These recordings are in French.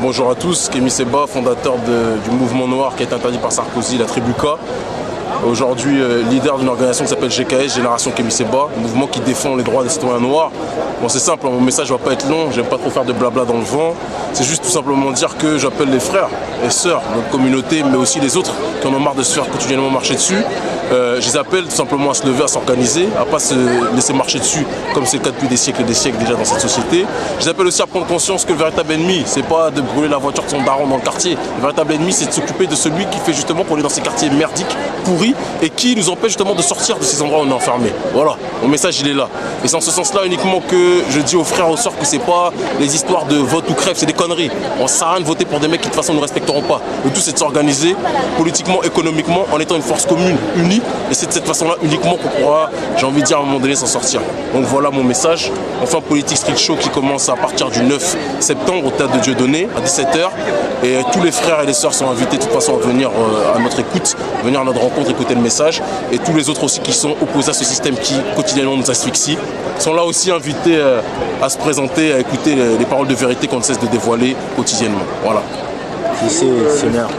Bonjour à tous, Kémy Seba, fondateur du mouvement noir qui est interdit par Sarkozy, la tribu K. Aujourd'hui, leader d'une organisation qui s'appelle GKS, Génération Kémy Seba, un mouvement qui défend les droits des citoyens noirs. Bon, c'est simple, mon message ne va pas être long, j'aime pas trop faire de blabla dans le vent. C'est juste tout simplement dire que j'appelle les frères et sœurs de notre communauté, mais aussi les autres qui en ont marre de se faire quotidiennement marcher dessus. Je les appelle tout simplement à se lever, à s'organiser, à ne pas se laisser marcher dessus comme c'est le cas depuis des siècles et des siècles déjà dans cette société. Je les appelle aussi à prendre conscience que le véritable ennemi, c'est pas de brûler la voiture de son daron dans le quartier. Le véritable ennemi, c'est de s'occuper de celui qui fait justement pour aller dans ces quartiers merdiques, pourris, et qui nous empêche justement de sortir de ces endroits où on est enfermé. Voilà, mon message il est là. Et c'est en ce sens-là uniquement que je dis aux frères et aux sœurs que c'est pas les histoires de vote ou crève, c'est des conneries. On ne sert à rien de voter pour des mecs qui de toute façon ne respecteront pas. Le tout c'est de s'organiser politiquement, économiquement, en étant une force commune, unie. Et c'est de cette façon-là uniquement qu'on pourra, j'ai envie de dire à un moment donné, s'en sortir. Donc voilà mon message. Enfin, Politique Street Show qui commence à partir du 9 septembre au Théâtre de Dieudonné à 17 h. Et tous les frères et les sœurs sont invités de toute façon à venir à notre écoute, venir à notre rencontre, écouter le message. Et tous les autres aussi qui sont opposés à ce système qui quotidiennement nous asphyxie sont là aussi invités à se présenter, à écouter les paroles de vérité qu'on ne cesse de dévoiler quotidiennement. Voilà. C'est Seigneur.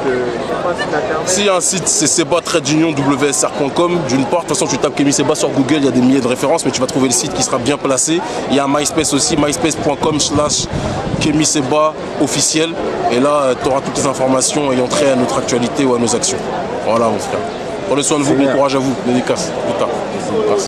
S'il y a un site, c'est seba-wsr.com. D'une part, de toute façon, tu tapes Kémy Seba sur Google, il y a des milliers de références, mais tu vas trouver le site qui sera bien placé. Il y a un MySpace aussi, myspace.com/Kémy Seba officiel. Et là, tu auras toutes les informations ayant trait à notre actualité ou à nos actions. Voilà, mon frère. Prenez soin de vous, bon courage à vous. Dédicace. Plus tard. Merci.